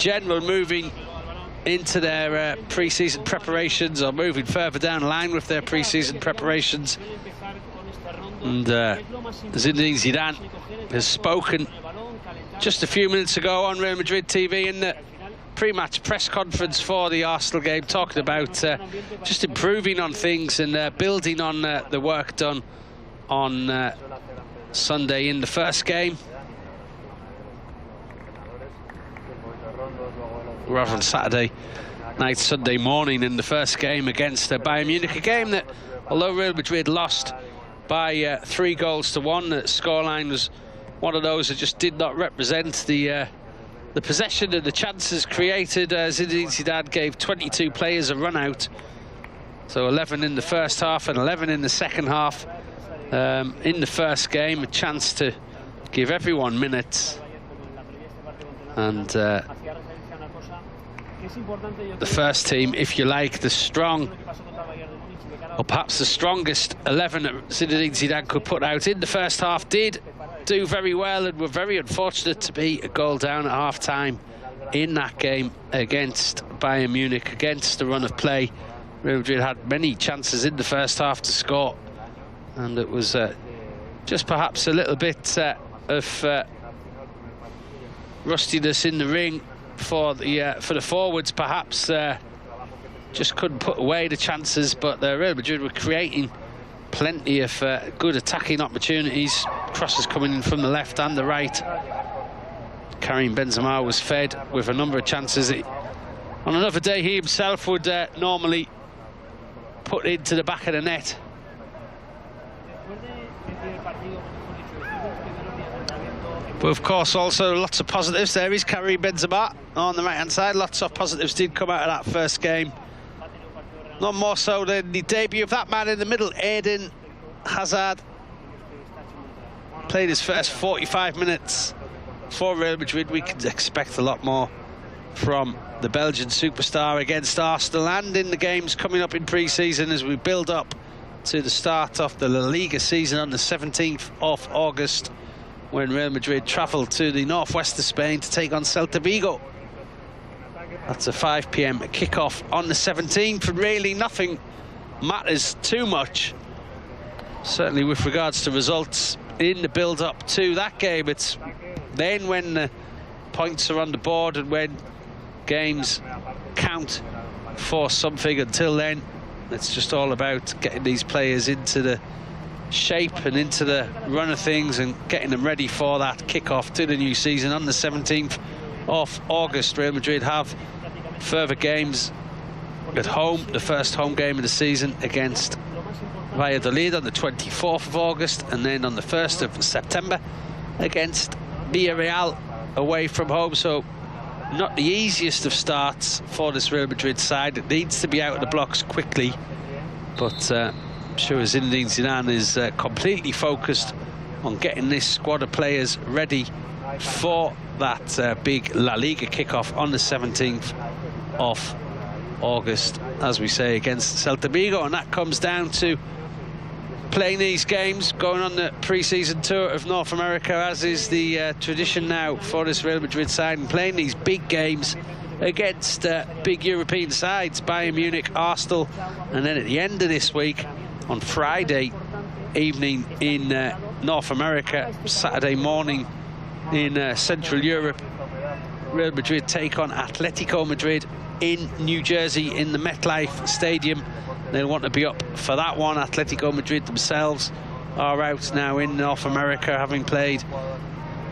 general moving into their pre-season preparations, or moving further down the line with their pre-season preparations. And Zinedine Zidane has spoken just a few minutes ago on Real Madrid TV in the pre-match press conference for the Arsenal game, talking about just improving on things and building on the work done on Sunday in the first game. Rather than Saturday night, Sunday morning in the first game against Bayern Munich. A game that, although Real Madrid lost by 3-1, the scoreline was one of those that just did not represent the possession and the chances created. Zinedine Zidane gave 22 players a run out, so 11 in the first half and 11 in the second half. In the first game, a chance to give everyone minutes, and the first team, if you like, the strong, or perhaps the strongest 11 that Zinedine Zidane could put out in the first half, did do very well, and were very unfortunate to be a goal down at half-time in that game against Bayern Munich. Against the run of play, Real Madrid had many chances in the first half to score, and it was just perhaps a little bit of rustiness in the ring for the forwards, perhaps. Just couldn't put away the chances, but Real Madrid were creating plenty of good attacking opportunities. Crosses coming in from the left and the right. Karim Benzema was fed with a number of chances. On another day, he himself would normally put into the back of the net. But of course, also lots of positives. There is Karim Benzema on the right-hand side. Lots of positives did come out of that first game. Not more so than the debut of that man in the middle, Eden Hazard. Played his first 45 minutes for Real Madrid. We can expect a lot more from the Belgian superstar against Arsenal, and in the games coming up in pre-season as we build up to the start of the La Liga season on the 17th of August, when Real Madrid travel to the northwest of Spain to take on Celta Vigo. That's a 5 p.m. kickoff on the 17th, and really nothing matters too much, certainly with regards to results in the build-up to that game. It's then when the points are on the board and when games count for something. Until then, it's just all about getting these players into the shape and into the run of things and getting them ready for that kickoff to the new season on the 17th of August. Real Madrid have further games at home. The first home game of the season against Valladolid on the 24th of August, and then on the 1st of September against Villarreal away from home. So not the easiest of starts for this Real Madrid side. It needs to be out of the blocks quickly, but I'm sure Zinedine Zidane is completely focused on getting this squad of players ready for that big La Liga kickoff on the 17th of August, as we say, against Celta Vigo. And that comes down to playing these games, going on the pre-season tour of North America, as is the tradition now for this Real Madrid side, and playing these big games against big European sides, Bayern Munich, Arsenal, and then at the end of this week, on Friday evening in North America, Saturday morning in Central Europe, Real Madrid take on Atletico Madrid in New Jersey in the MetLife Stadium. They'll want to be up for that one. Atletico Madrid themselves are out now in North America, having played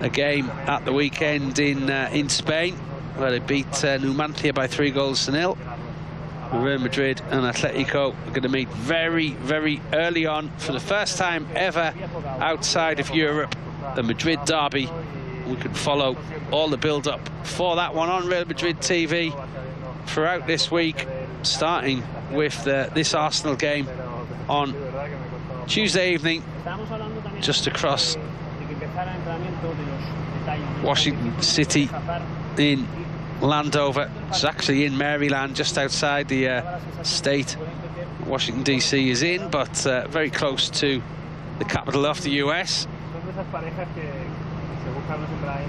a game at the weekend in Spain, where they beat Numancia by 3-0. Real Madrid and Atletico are going to meet very, very early on, for the first time ever outside of Europe, the Madrid derby. We can follow all the build-up for that one on Real Madrid TV throughout this week, starting with this Arsenal game on Tuesday evening, just across Washington City in Landover. It's actually in Maryland, just outside the state Washington DC is in, but very close to the capital of the US.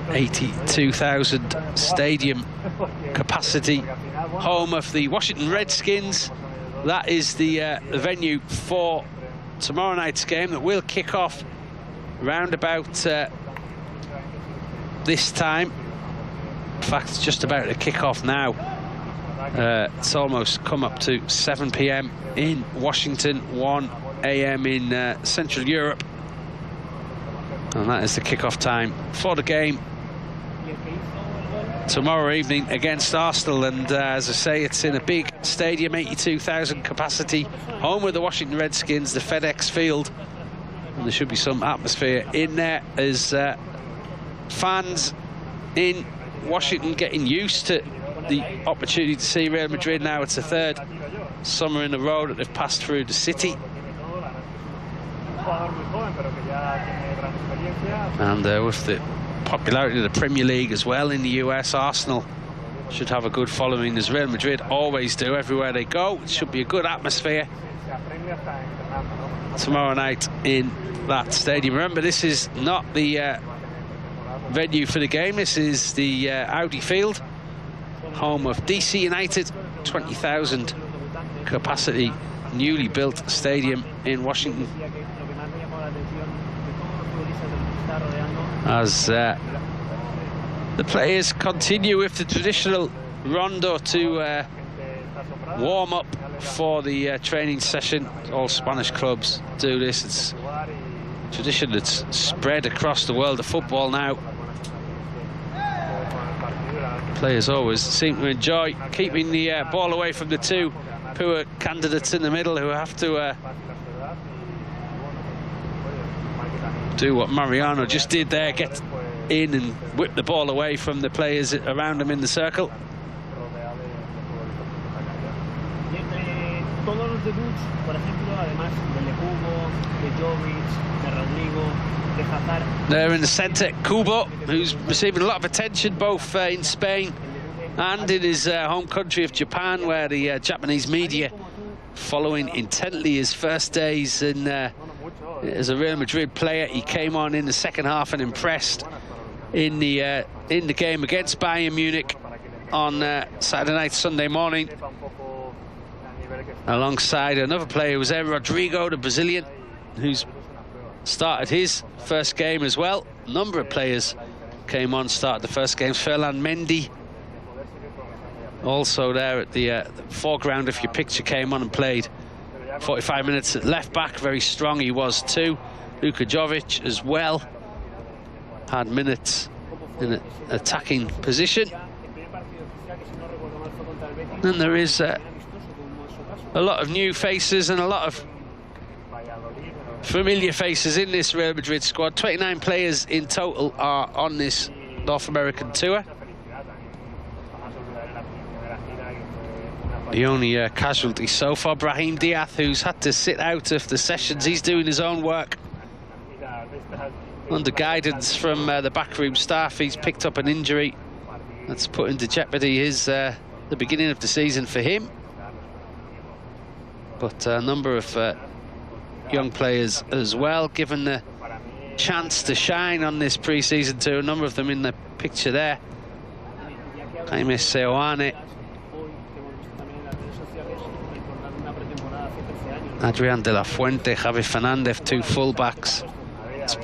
82,000 stadium capacity home of the Washington Redskins. That is the venue for tomorrow night's game that will kick off round about this time. In fact, it's just about to kick off now. It's almost come up to 7 p.m. in Washington, 1 a.m. in Central Europe. And that is the kick-off time for the game tomorrow evening against Arsenal. And as I say, it's in a big stadium, 82,000 capacity, home of the Washington Redskins, the FedEx Field. And there should be some atmosphere in there as fans in Washington getting used to the opportunity to see Real Madrid now. It's the third summer in a row that they've passed through the city. And with the popularity of the Premier League as well in the US, Arsenal should have a good following, as Real Madrid always do everywhere they go. It should be a good atmosphere tomorrow night in that stadium. Remember, this is not the venue for the game. This is the Audi Field, home of DC United, 20,000 capacity, newly built stadium in Washington. As the players continue with the traditional rondo to warm up for the training session. All Spanish clubs do this. It's a tradition that's spread across the world of football now. Players always seem to enjoy keeping the ball away from the two poor candidates in the middle, who have to do what Mariano just did there, get in and whip the ball away from the players around him in the circle. There in the centre, Kubo, who's receiving a lot of attention both in Spain and in his home country of Japan, where the Japanese media following intently his first days in as a Real Madrid player. He came on in the second half and impressed in the game against Bayern Munich on Saturday night, Sunday morning, alongside another player who was there, Rodrigo, the Brazilian, who's started his first game as well. A number of players came on, started the first games. Ferland Mendy also there at the foreground, if your picture, came on and played 45 minutes at left back. Very strong he was too. Luka Jovic as well had minutes in an attacking position. And there is a lot of new faces and a lot of familiar faces in this Real Madrid squad. 29 players in total are on this North American tour. The only casualty so far, Brahim Diaz, who's had to sit out of the sessions. He's doing his own work under guidance from the backroom staff. He's picked up an injury that's put into jeopardy his the beginning of the season for him. But a number of young players as well given the chance to shine on this pre-season tour. A number of them in the picture there. Jaime Seoane, Adrian de la Fuente, Javi Fernandez, two full-backs,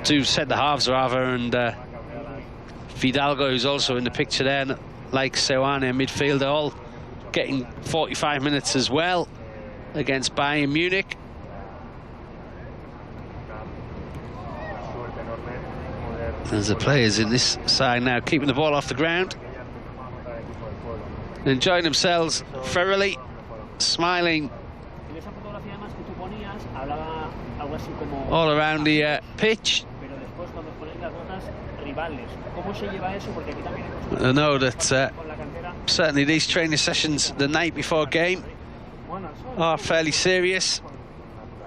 two centre-halves rather, and Fidalgo, who's also in the picture there, and like Seoane, midfielder, all getting 45 minutes as well against Bayern Munich. There's the players in this side now keeping the ball off the ground, enjoying themselves thoroughly, smiling all around the pitch. I know that certainly these training sessions the night before game are fairly serious.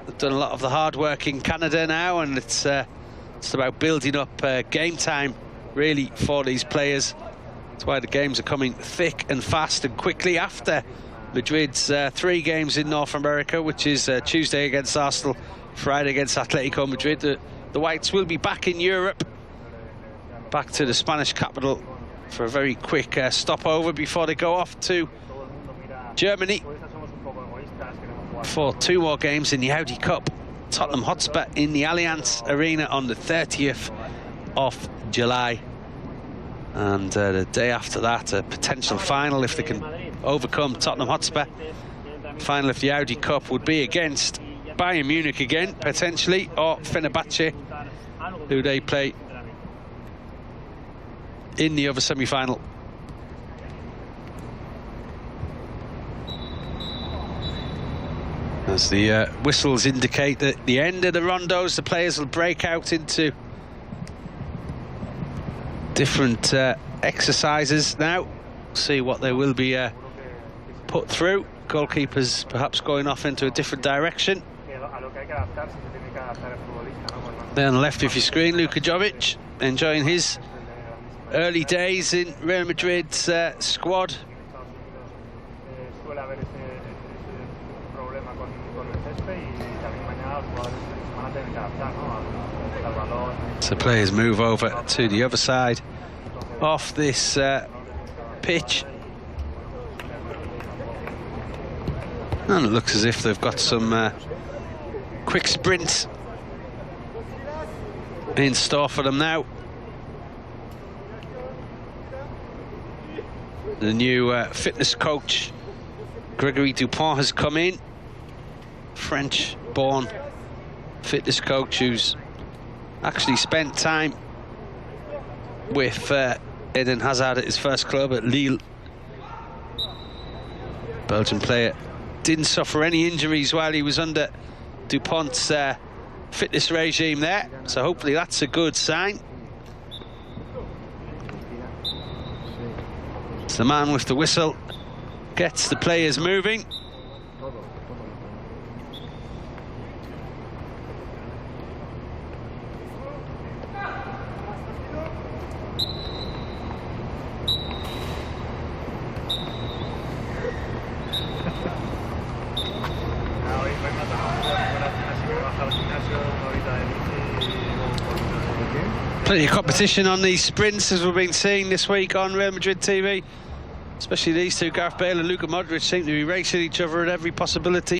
They've done a lot of the hard work in Canada now, and it's about building up game time really for these players. That's why the games are coming thick and fast and quickly after Madrid's 3 games in North America, which is Tuesday against Arsenal, Friday against Atletico Madrid. The Whites will be back in Europe, back to the Spanish capital for a very quick stopover before they go off to Germany for 2 more games in the Audi Cup. Tottenham Hotspur in the Allianz Arena on the 30th of July. And the day after that, a potential final if they can overcome Tottenham Hotspur. Final of the Audi Cup would be against Bayern Munich again, potentially, or Fenerbahce, who they play in the other semi-final. As the whistles indicate that the end of the rondos, the players will break out into different exercises now. See what they will be put through. Goalkeepers perhaps going off into a different direction. There on the left of your screen, Luka Jovic enjoying his early days in Real Madrid's squad. So players move over to the other side off this pitch. And it looks as if they've got some quick sprints in store for them now. The new fitness coach, Gregory Dupont, has come in. French-born fitness coach who's actually spent time with Eden Hazard at his first club at Lille. Belgian player didn't suffer any injuries while he was under Dupont's fitness regime there, so hopefully that's a good sign. It's the man with the whistle gets the players moving. Plenty of competition on these sprints, as we've been seeing this week on Real Madrid TV. Especially these two, Gareth Bale and Luka Modric, seem to be racing each other at every possibility.